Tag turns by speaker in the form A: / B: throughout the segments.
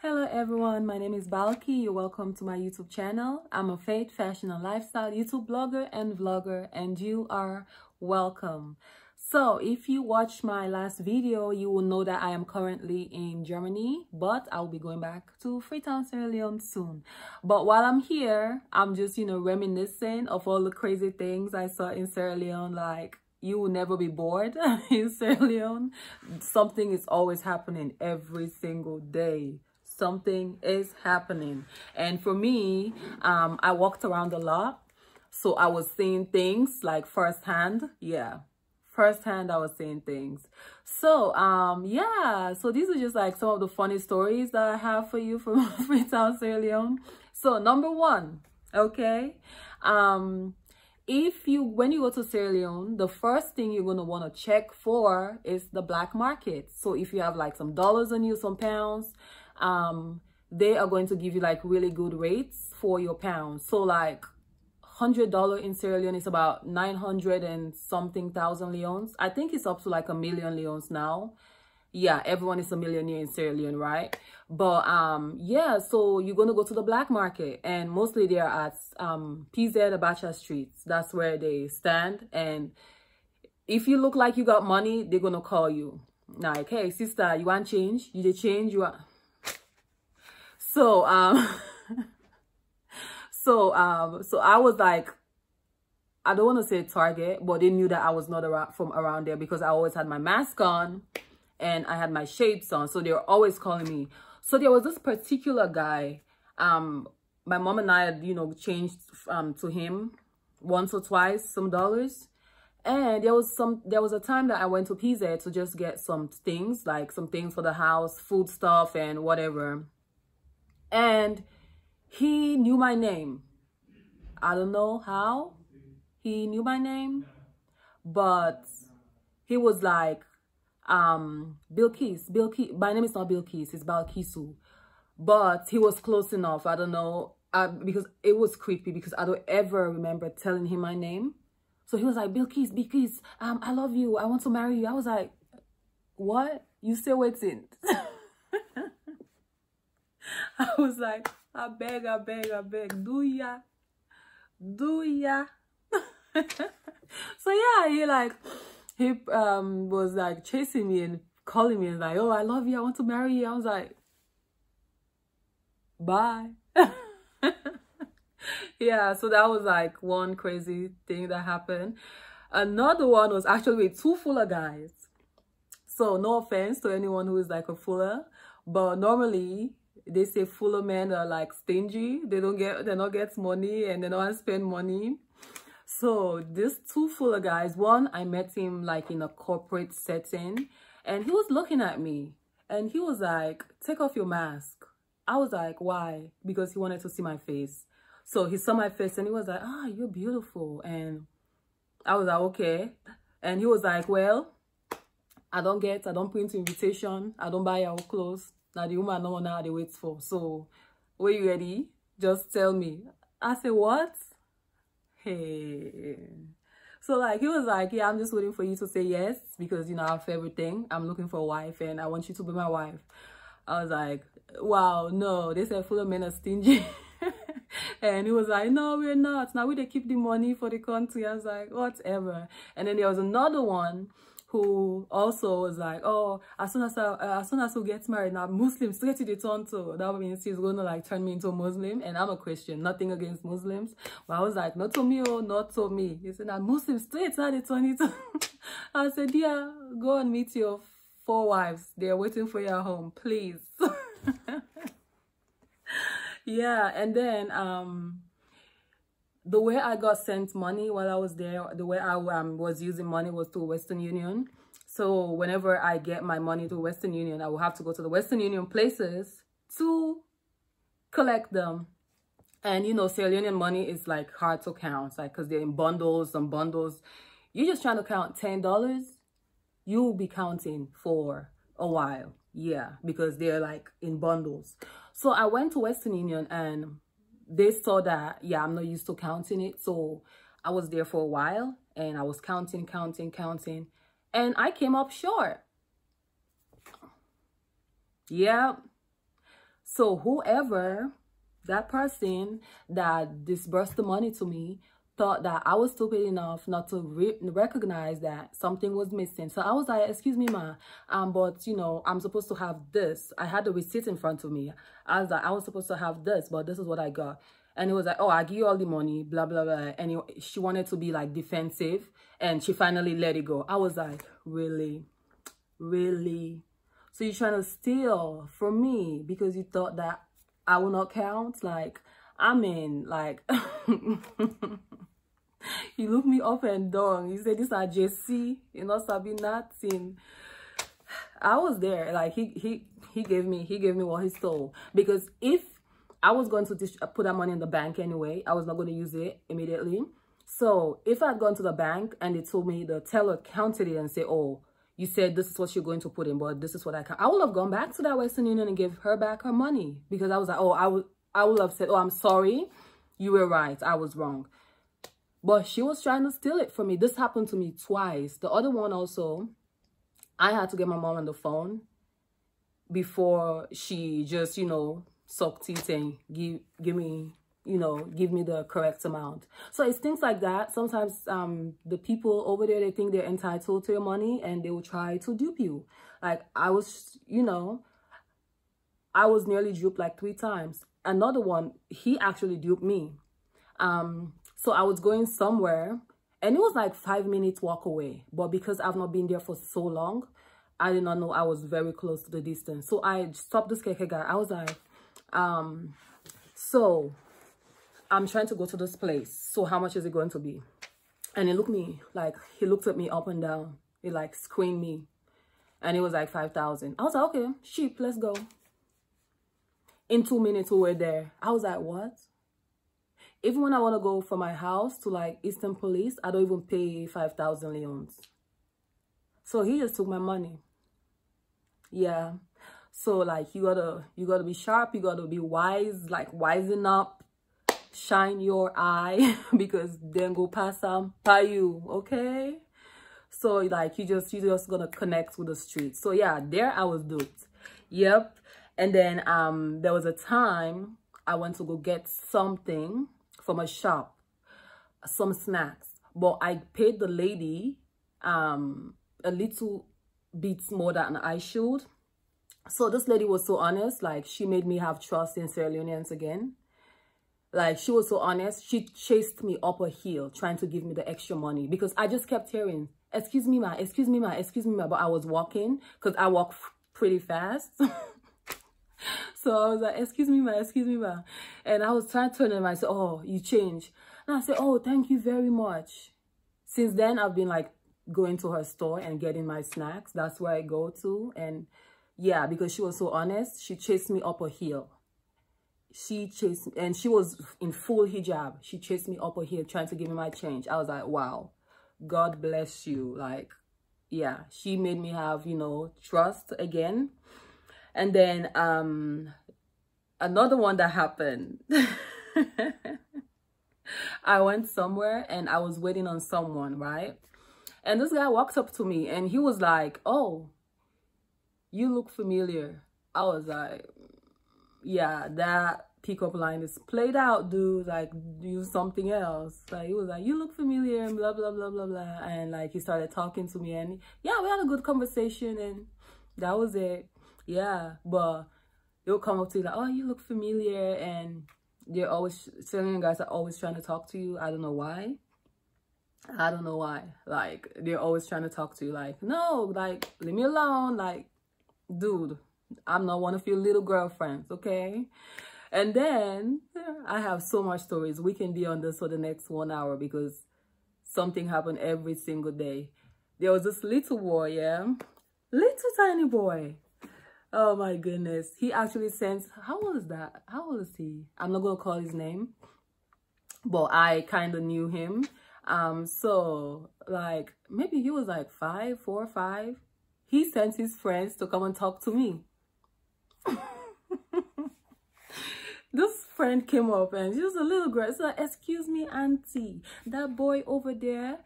A: Hello everyone, my name is Balki. You're welcome to my YouTube channel. I'm a faith, fashion, and lifestyle YouTube blogger and vlogger, and you are welcome. So if you watched my last video, you will know that I am currently in Germany, but I'll be going back to Freetown Sierra Leone soon. But while I'm here, I'm just, reminiscing of all the crazy things I saw in Sierra Leone. Like, you will never be bored in Sierra Leone. Something is always happening every single day. Something is happening. And for me, I walked around a lot, so I was seeing things like firsthand. Firsthand I was seeing things. So so these are just like some of the funny stories that I have for you from Freetown Sierra Leone. So number one, okay, when you go to Sierra Leone, the first thing you're going to want to check for is the black market. So if you have like some dollars on you, some pounds, they are going to give you like really good rates for your pounds. So like $100 in Sierra Leone is about 900 and something thousand leones. I think it's up to like 1 million leones now. Yeah, everyone is a millionaire in Sierra Leone, right? But so you're gonna go to the black market, and mostly they are at PZ Abacha streets. That's where they stand. And if you look like you got money, they're gonna call you like, hey sister, you want change? You did change? You want... So so I was like, I don't want to say target, but they knew that I was not from around there because I always had my mask on and I had my shades on. So they were always calling me. So there was this particular guy, my mom and I had, changed to him once or twice, some dollars. And there was a time that I went to PZ to just get some things, like some things for the house, food stuff and whatever. And he knew my name. I don't know how he knew my name, but he was like, Bilkis. My name is not Bilkis, it's Balkisu. But he was close enough. I don't know, because it was creepy because I don't ever remember telling him my name. So he was like, Bilkis, I love you. I want to marry you. I was like, what? You still waiting? I was like, I beg, do ya? So yeah, he was like chasing me and calling me and like, oh, I love you, I want to marry you. I was like, bye. Yeah, so that was like one crazy thing that happened. Another one was actually with two Fuller guys. So no offense to anyone who is like a Fuller, but normally they say Fuller men are like stingy. They don't get money and they don't spend money. So these two Fuller guys, one, I met him like in a corporate setting, and he was looking at me and he was like, take off your mask. I was like, why? Because he wanted to see my face. So he saw my face and he was like, ah, you're beautiful. And I was like, okay. And he was like, well, I don't print invitation. I don't buy your clothes. Now the woman no know how they wait for. So, were you ready? Just tell me. I said, what? Hey. So like he was like, yeah, I'm just waiting for you to say yes because I have everything. I'm looking for a wife and I want you to be my wife. I was like, wow, no. They said full of men are stingy. And he was like, no, we're not. Now they keep the money for the country. I was like, whatever. And then there was another one who also was like, oh, as soon as we get married, now Muslims straight to the turn to. That means he's gonna like turn me into a Muslim, and I'm a Christian, nothing against Muslims. But I was like, not to me, oh, not to me. He said, now Muslims straight to the turn it. I said, yeah, go and meet your 4 wives. They're waiting for you at home, please. Yeah, and then the way I got sent money while I was there, the way I was using money was through Western Union. So whenever I get my money through Western Union, I will have to go to the Western Union places to collect them. And Sierra Leonean money is like hard to count, like because they're in bundles and bundles. You're just trying to count $10, you'll be counting for a while. Yeah, because they're like in bundles. So I went to Western Union and they saw that, yeah, I'm not used to counting it. So I was there for a while and I was counting, and I came up short. Yeah. So whoever, that person that disbursed the money to me, thought that I was stupid enough not to recognize that something was missing. So I was like, excuse me, ma, but you know, I'm supposed to have this. I had the receipt in front of me. I was like, I was supposed to have this, but this is what I got. And it was like, oh, I give you all the money, blah, blah, blah. And she wanted to be like defensive, and she finally let it go. I was like, really? Really? So you're trying to steal from me because you thought that I will not count? Like, I mean, like, he looked me up and down. He said, this are JC, you know, Sabi nothing. I was there. Like, he gave me what he stole. Because if I was going to put that money in the bank anyway, I was not going to use it immediately. So if I had gone to the bank and they told me, the teller counted it and said, oh, you said this is what you're going to put in, but this is what I would have gone back to that Western Union and give her back her money. Because I was like, oh, I would have said, oh, I'm sorry. You were right. I was wrong. But she was trying to steal it from me. This happened to me twice. The other one also, I had to get my mom on the phone before she just, you know, suck teeth and give me, you know, give me the correct amount. So it's things like that. Sometimes the people over there, they think they're entitled to your money and they will try to dupe you. Like I was, you know, I was nearly duped like 3 times. Another one, he actually duped me. So I was going somewhere and it was like 5 minutes walk away. But because I've not been there for so long, I did not know I was very close to the distance. So I stopped this keke guy. I was like, so I'm trying to go to this place. So how much is it going to be? And he looked at me up and down. He like screamed me. And it was like 5,000. I was like, okay, sheep, let's go. In 2 minutes we were there. I was like, what? Even when I want to go from my house to like Eastern Police, I don't even pay 5,000 leones. So he just took my money. Yeah. So like you gotta be sharp, you gotta be wise, like wisen up, shine your eye because then go pass by you, okay? So like you just gonna connect with the street. So yeah, there I was duped. Yep. And then there was a time I went to go get something from a shop, some snacks, but I paid the lady a little bit more than I should. So this lady was so honest, like she made me have trust in Sierra Leoneans again. Like she was so honest, she chased me up a hill trying to give me the extra money because I just kept hearing, excuse me ma, excuse me ma, excuse me ma, but I was walking because I walk pretty fast. So I was like, excuse me ma, and I was trying to turn him. I said, oh, you changed. And I said, oh, thank you very much. Since then I've been like going to her store and getting my snacks. That's where I go to. And yeah, because she was so honest, she chased me up a hill. She chased me, and she was in full hijab. She chased me up a hill trying to give me my change. I was like, wow, God bless you. Like, yeah, she made me have, you know, trust again. And then another one that happened. I went somewhere and I was waiting on someone, right? And this guy walked up to me and he was like, oh, you look familiar. I was like, yeah, that pickup line is played out, dude. Like, do something else. Like, he was like, you look familiar and blah, blah, blah, blah, blah. And like, he started talking to me and yeah, we had a good conversation and that was it. Yeah, but they'll come up to you like, oh, you look familiar. And they're always, certain guys are always trying to talk to you. I don't know why. I don't know why. Like, they're always trying to talk to you. Like, no, like, leave me alone. Like, dude, I'm not one of your little girlfriends, okay? And then I have so much stories. We can be on this for the next 1 hour because something happened every single day. There was this little boy, yeah? Little tiny boy. Oh my goodness. He actually sent, how old is that? How old is he? I'm not going to call his name, but I kind of knew him. So like maybe he was like 4 or 5. He sent his friends to come and talk to me. this friend came up and she was a little girl. So, excuse me, auntie, that boy over there,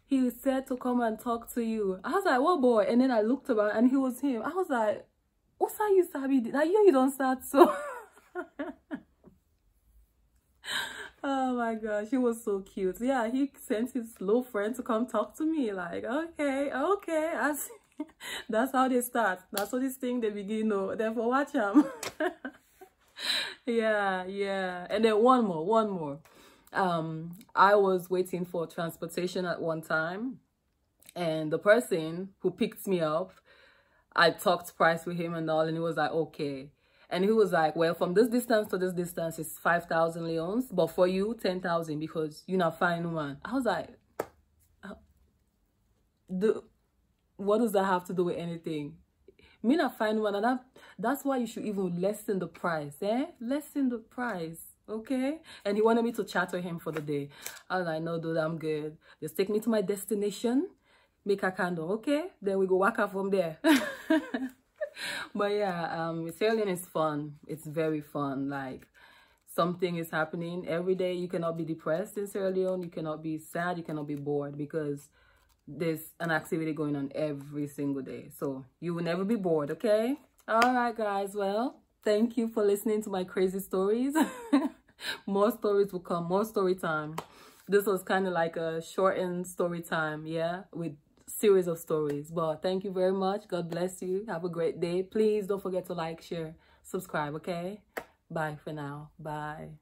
A: he said to come and talk to you. I was like, what boy? And then I looked around and he was him. I was like, what's that you sabi? Like, you don't start so. Oh my gosh, he was so cute. Yeah, he sent his little friend to come talk to me. Like, okay, I see. That's how they start. That's how this thing they begin. No, therefore watch them. Yeah. And then one more. I was waiting for transportation at one time, and the person who picked me up, I talked price with him and all, and he was like, okay. And he was like, well, from this distance to this distance is 5,000 leons, but for you, 10,000 because you're not fine woman. I was like, what does that have to do with anything? Me not fine woman, and that's why you should even lessen the price, lessen the price, okay? And he wanted me to chat with him for the day. I was like, no, dude, I'm good. Just take me to my destination, make a candle, okay? Then we go walk out from there. But yeah, Sierra Leone is fun. It's very fun. Like, something is happening every day. You cannot be depressed in Sierra Leone. You cannot be sad. You cannot be bored because there's an activity going on every single day. So you will never be bored, okay? All right, guys. Well, thank you for listening to my crazy stories. More stories will come. More story time. This was kind of like a shortened story time, yeah, with series of stories. But thank you very much. God bless you. Have a great day. Please don't forget to like, share, subscribe, okay? Bye for now. Bye.